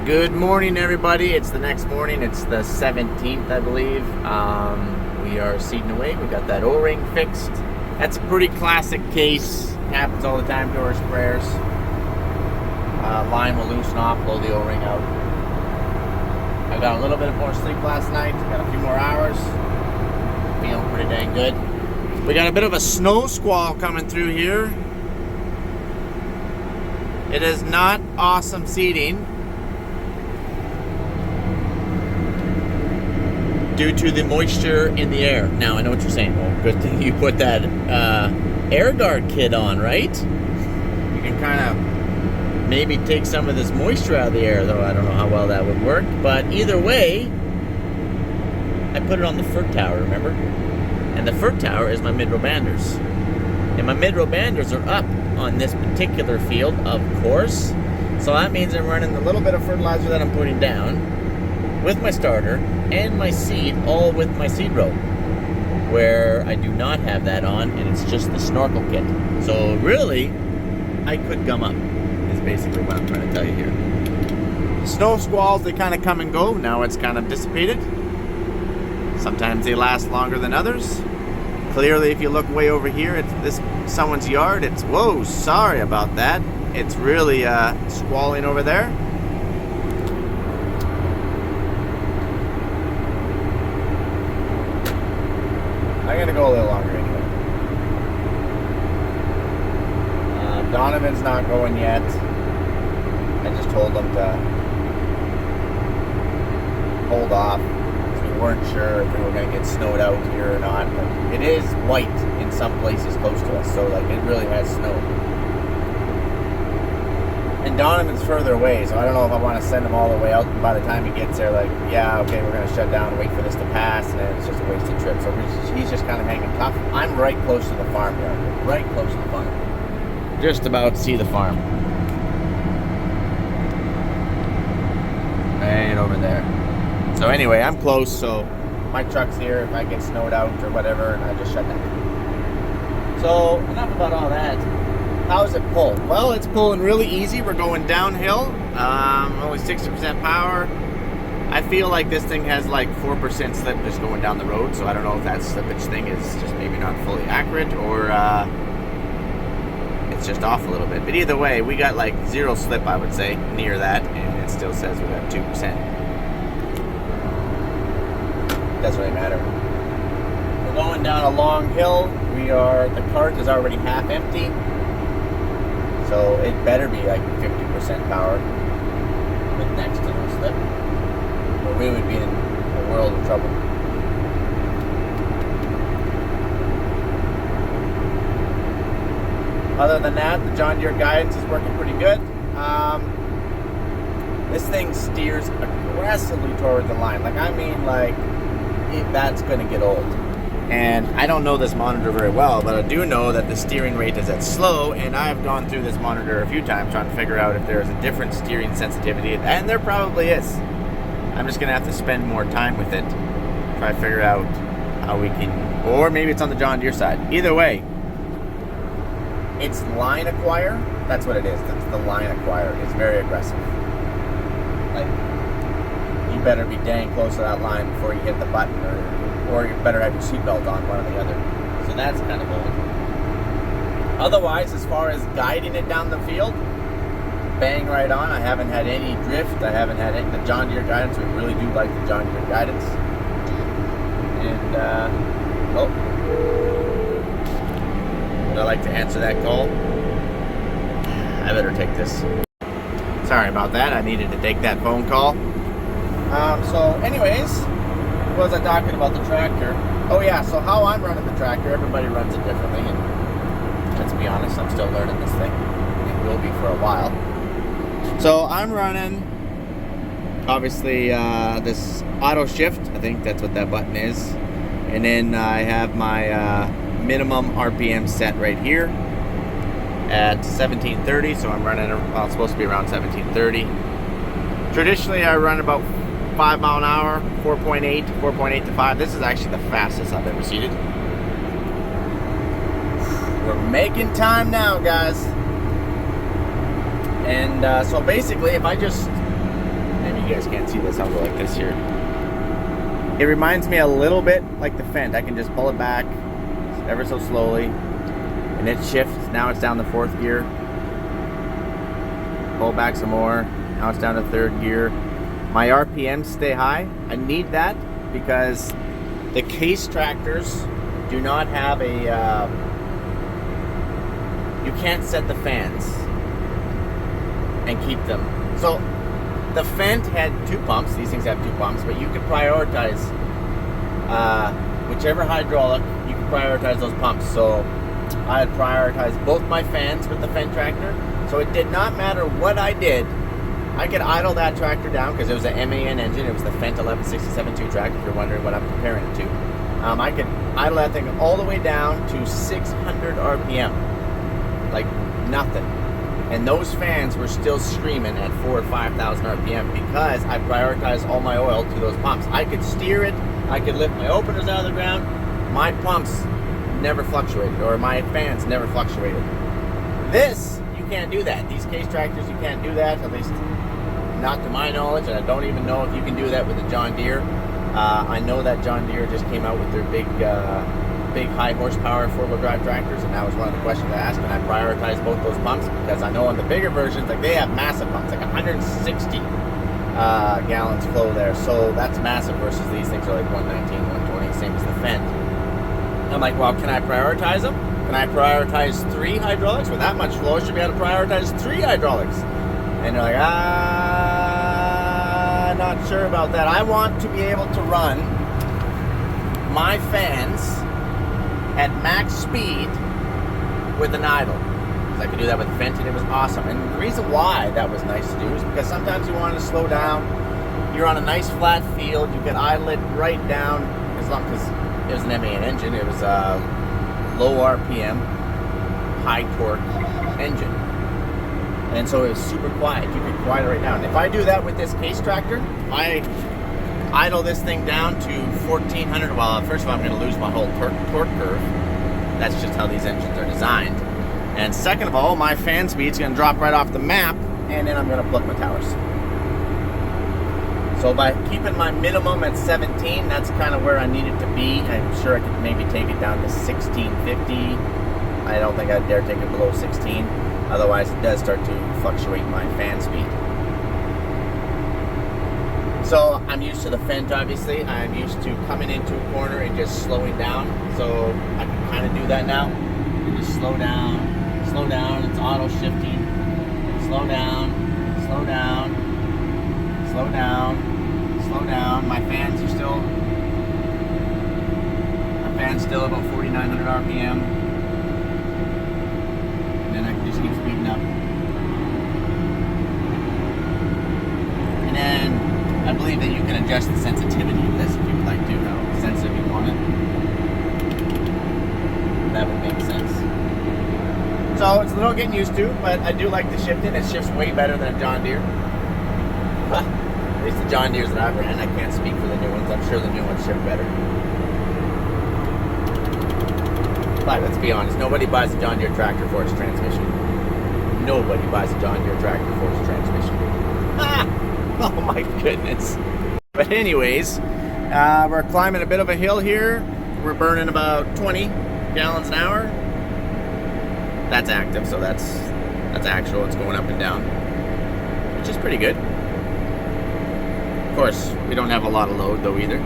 Good morning, everybody. It's the next morning. It's the 17th, I believe. We are seating away. We got that O-ring fixed. That's a pretty classic case. Happens all the time to our sprayers. Line will loosen off, blow the O-ring out. I got a little bit more sleep last night. Got a few more hours. Feeling pretty dang good. We got a bit of a snow squall coming through here. It is not awesome seating due to the moisture in the air. Now, I know what you're saying. Well, good thing you put that air guard kit on, right? You can kind of maybe take some of this moisture out of the air, though I don't know how well that would work. But either way, I put it on the FERT tower, remember? And the FERT tower is my mid-row banders. And my mid-row banders are up on this particular field, of course. So that means I'm running the little bit of fertilizer that I'm putting down with my starter and my seed, all with my seed row, where I do not have that on, and it's just the snorkel kit. So really, I could gum up, is basically what I'm trying to tell you here. Snow squalls, they kind of come and go. Now it's kind of dissipated. Sometimes they last longer than others. Clearly, if you look way over here, it's this someone's yard. It's, whoa, sorry about that. It's really squalling over there. I'm gonna go a little longer anyway. Donovan's not going yet. I just told him to hold off because we weren't sure if we were gonna get snowed out here or not. But it is white in some places close to us, so like it really has snowed. And Donovan's further away, so I don't know if I want to send him all the way out. And by the time he gets there, like, yeah, okay, we're going to shut down and wait for this to pass, and then it's just a wasted trip. So he's just kind of hanging tough. I'm right close to the farmyard, right close to the farm. Just about to see the farm. Right over there. So anyway, I'm close, so my truck's here if I get snowed out or whatever, and I just shut down. So enough about all that. How's it pull? Well, it's pulling really easy. We're going downhill. Only 60% power. I feel like this thing has like 4% slip just going down the road, so I don't know if that slippage thing is just maybe not fully accurate or it's just off a little bit. But either way, we got like 0 slip, I would say, near that, and it still says we got 2%. Doesn't really matter. We're going down a long hill. The cart is already half empty. So it better be like 50% power with next to no slip, or we would be in a world of trouble. Other than that, the John Deere guidance is working pretty good. This thing steers aggressively toward the line. Like, I mean, like, that's going to get old. And I don't know this monitor very well, but I do know that the steering rate is at slow, and I've gone through this monitor a few times trying to figure out if there is a different steering sensitivity, and there probably is. I'm just going to have to spend more time with it, try to figure out how we can, or maybe it's on the John Deere side. Either way, it's line acquire. That's what it is. That's the line acquire. It's very aggressive. Like, you better be dang close to that line before you hit the button, or you better have your seatbelt on, one or the other. So that's kind of old. Otherwise, as far as guiding it down the field, bang right on. I haven't had any drift. I haven't had any, the John Deere guidance. We really do like the John Deere guidance. And, would I like to answer that call? I better take this. Sorry about that. I needed to take that phone call. So anyways, what was I talking about the tractor? Oh yeah, so how I'm running the tractor, everybody runs it differently, and let's be honest, I'm still learning this thing. It will be for a while. So I'm running, obviously, this auto shift. I think that's what that button is. And then I have my minimum RPM set right here at 1730, so I'm running, well, it's supposed to be around 1730. Traditionally, I run about 5 mile an hour, 4.8 to 5. This is actually the fastest I've ever seated. We're making time now, guys. And so basically, if I just you guys can't see this, I'll go like this here. It reminds me a little bit like the Fendt. I can just pull it back ever so slowly, and it shifts. Now it's down to 4th gear. Pull back some more. Now it's down to 3rd gear. My RPMs stay high. I need that because the Case tractors do not have a... you can't set the fans and keep them. So the Fendt had 2 pumps. These things have 2 pumps, but you could prioritize whichever hydraulic, you could prioritize those pumps. So I had prioritized both my fans with the Fendt tractor. So it did not matter what I did. I could idle that tractor down because it was an MAN engine. It was the Fendt 1167 2-track, if you're wondering what I'm comparing it to. I could idle that thing all the way down to 600 RPM. Like nothing. And those fans were still screaming at 4,000 or 5,000 RPM because I prioritized all my oil to those pumps. I could steer it. I could lift my openers out of the ground. My pumps never fluctuated, or my fans never fluctuated. This, you can't do that. These Case tractors, you can't do that, at least not to my knowledge, and I don't even know if you can do that with a John Deere. I know that John Deere just came out with their big high horsepower 4-wheel drive tractors, and that was one of the questions I asked, and I prioritize both those pumps because I know on the bigger versions, like they have massive pumps, like 160 gallons flow there, so that's massive versus these things are like 119, 120, same as the Fendt. I'm like, well, can I prioritize them? Can I prioritize 3 hydraulics? With that much flow, I should be able to prioritize 3 hydraulics. And they're like, not sure about that. I want to be able to run my fans at max speed with an idle. I could do that with Fendt, and it was awesome. And the reason why that was nice to do is because sometimes you want to slow down. You're on a nice flat field. You can idle it right down as long as it was an MAN engine. It was a low RPM, high torque engine. And so it was super quiet. You could quiet it right down. If I do that with this Case tractor, I idle this thing down to 1400. Well, first of all, I'm going to lose my whole torque curve. That's just how these engines are designed. And second of all, my fan speed's going to drop right off the map, and then I'm going to plug my towers. So by keeping my minimum at 17, that's kind of where I need it to be. I'm sure I could maybe take it down to 1650. I don't think I'd dare take it below 16. Otherwise, it does start to fluctuate my fan speed. So I'm used to the Fendt, obviously. I'm used to coming into a corner and just slowing down. So I can kind of do that now. And just slow down, it's auto shifting. Slow down, slow down, slow down, slow down. My fans are still, about 4,900 RPM. And then I can just keep speeding up. And then I believe that you can adjust the sensitivity of this if you would like to, how sensitive you want it. That would make sense. So it's a little getting used to, but I do like the shifting. It shifts way better than a John Deere. At least the John Deeres that I've ran. I can't speak for the new ones. I'm sure the new ones shift better. But let's be honest, nobody buys a John Deere tractor for its transmission. Nobody buys a John Deere tractor for its transmission. Oh my goodness. But anyways, we're climbing a bit of a hill here. We're burning about 20 gallons an hour. That's active, so that's actual. It's going up and down, which is pretty good. Of course, we don't have a lot of load though either.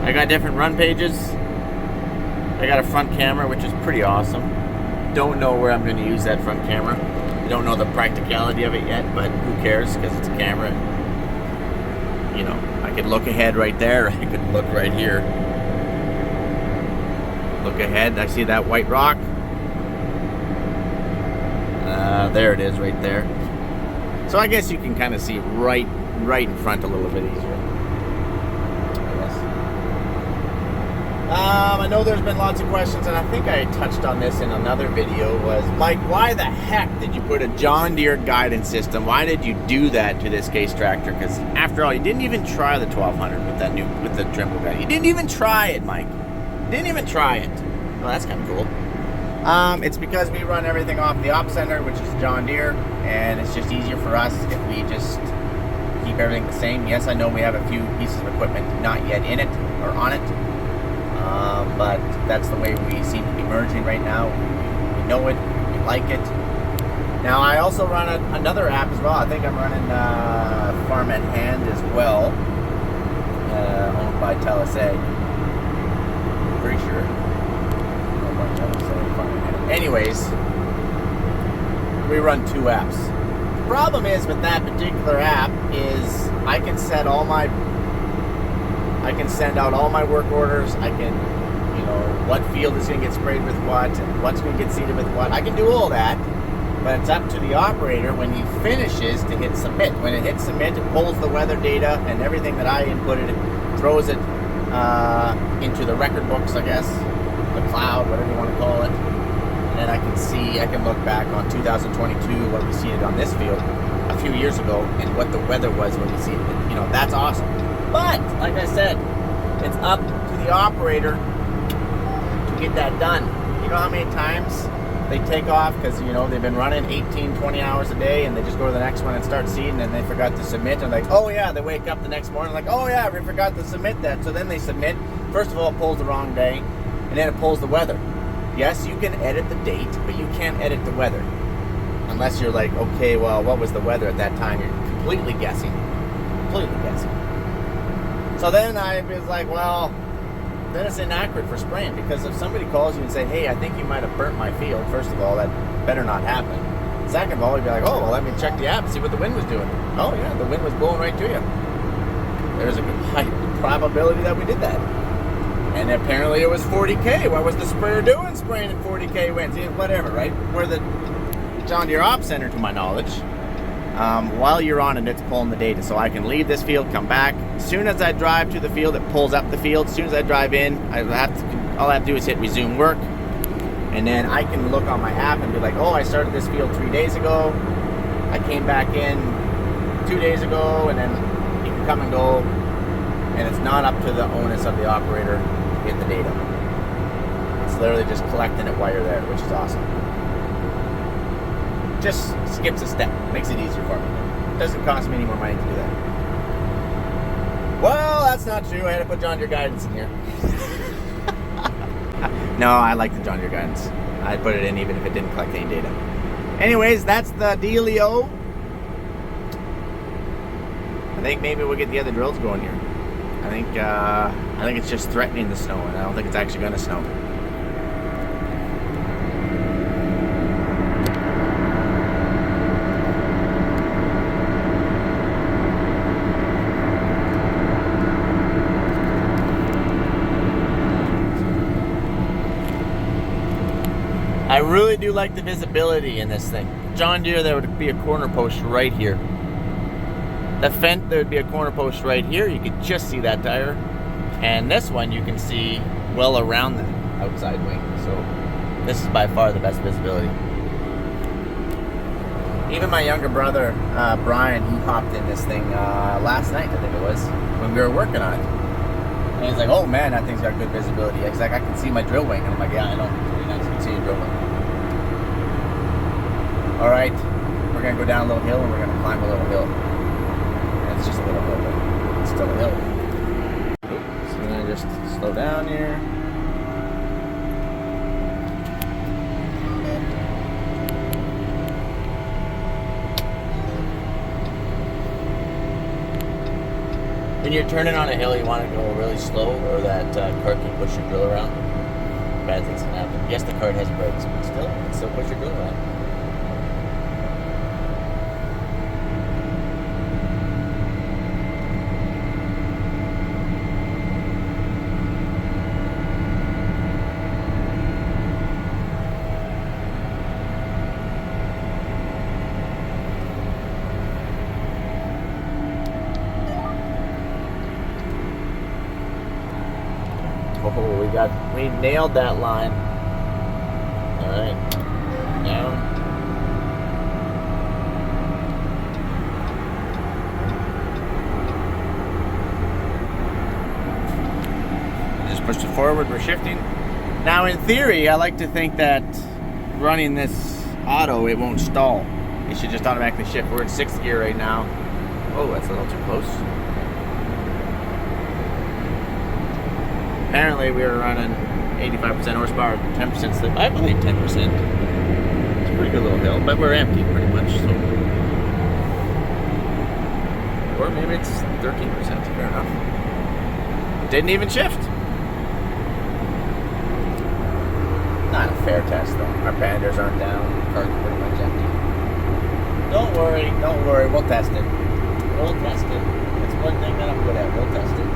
I got different run pages. I got a front camera, which is pretty awesome. Don't know where I'm going to use that front camera. I don't know the practicality of it yet, but who cares, because it's a camera. You know, I could look ahead right there. I could look right here. Look ahead. I see that white rock. There it is right there. So I guess you can kind of see right in front a little bit easier. I know there's been lots of questions, and I think I touched on this in another video, was, Mike, why the heck did you put a John Deere guidance system? Why did you do that to this Case tractor? Because after all, you didn't even try the 1200 with the Trimble guide. You didn't even try it, Mike. Didn't even try it. Well, that's kind of cool. It's because we run everything off the op center, which is John Deere, and it's just easier for us if we just keep everything the same. Yes, I know we have a few pieces of equipment not yet in it or on it, but that's the way we seem to be merging right now. We know it, we like it. Now, I also run another app as well. I think I'm running Farm at Hand as well, owned by Telesag. Pretty sure. Owned by Telesag, Farm at Hand. Anyways, we run 2 apps. The problem is with that particular app is I can send out all my work orders. I can, what field is going to get sprayed with what, and what's going to get seeded with what. I can do all that. But it's up to the operator when he finishes to hit submit. When it hits submit, it pulls the weather data and everything that I inputted, it throws it into the record books, I guess, the cloud, whatever you want to call it. And then I can look back on 2022, what we seeded on this field a few years ago, and what the weather was when we seeded it. That's awesome. But, like I said, it's up to the operator to get that done. You know how many times they take off because, they've been running 18, 20 hours a day, and they just go to the next one and start seeding, and they forgot to submit, and like, oh yeah, they wake up the next morning like, oh yeah, we forgot to submit that. So then they submit. First of all, it pulls the wrong day, and then it pulls the weather. Yes, you can edit the date, but you can't edit the weather. Unless you're like, okay, well, what was the weather at that time? You're completely guessing. Completely guessing. So then I was like, well, then it's inaccurate for spraying, because if somebody calls you and say, hey, I think you might have burnt my field, first of all, that better not happen. Second of all, you'd be like, oh, well, let me check the app and see what the wind was doing. Oh, yeah, the wind was blowing right to you. There's a high probability that we did that. And apparently it was 40K. What was the sprayer doing spraying at 40K winds? Whatever, right? We're the John Deere Op Center, to my knowledge. While you're on it, it's pulling the data. So I can leave this field, come back. As soon as I drive to the field, it pulls up the field. As soon as I drive in, all I have to do is hit resume work. And then I can look on my app and be like, oh, I started this field 3 days ago. I came back in 2 days ago, and then you can come and go. And it's not up to the onus of the operator to get the data. It's literally just collecting it while you're there, which is awesome. Just skips a step, makes it easier for me. It doesn't cost me any more money to do that. Well, that's not true. I had to put John Deere Guidance in here. No, I like the John Deere Guidance. I'd put it in even if it didn't collect any data. Anyways, that's the dealio. I think maybe we'll get the other drills going here. I think it's just threatening the snow, and I don't think it's actually going to snow. I really do like the visibility in this thing. John Deere, there would be a corner post right here. The Fendt, there would be a corner post right here. You could just see that tire. And this one, you can see well around the outside wing. So this is by far the best visibility. Even my younger brother, Brian, he hopped in this thing last night, I think it was, when we were working on it. And he's like, oh man, that thing's got good visibility. He's like, I can see my drill wing. And I'm like, yeah, I know. It's really nice. You can see your drill wing. All right, we're going to go down a little hill, and we're going to climb a little hill. And it's just a little hill, but it's still a hill. Oops, so then I just slow down here. When you're turning on a hill, you want to go really slow, or that cart can push your drill around. Bad things can happen. Yes, the cart has brakes, but still, it can still push your drill around. Oh, we nailed that line. All right, down. Just push it forward, we're shifting. Now in theory, I like to think that running this auto, it won't stall. It should just automatically shift. We're in 6th gear right now. Oh, that's a little too close. Apparently we were running 85% horsepower, 10% slip. I believe 10%. It's a pretty good little hill, but we're empty pretty much. So. Or maybe it's 13%, fair enough. Didn't even shift. Not a fair test though. Our banders aren't down. The car's pretty much empty. Don't worry, we'll test it. We'll test it. It's one thing that I'm good at. We'll test it.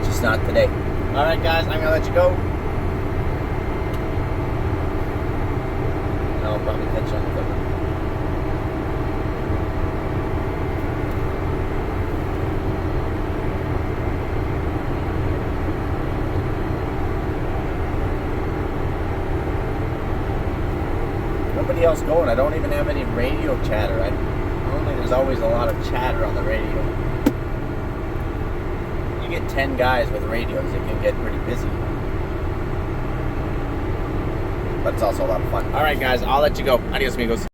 Just not today. Alright guys, I'm gonna let you go. I'll probably catch you on the flipper. Nobody else going. I don't even have any radio chatter. Normally there's always a lot of chatter on the radio. You get 10 guys with radios, it can get pretty busy. But it's also a lot of fun. Alright guys, I'll let you go. Adios amigos.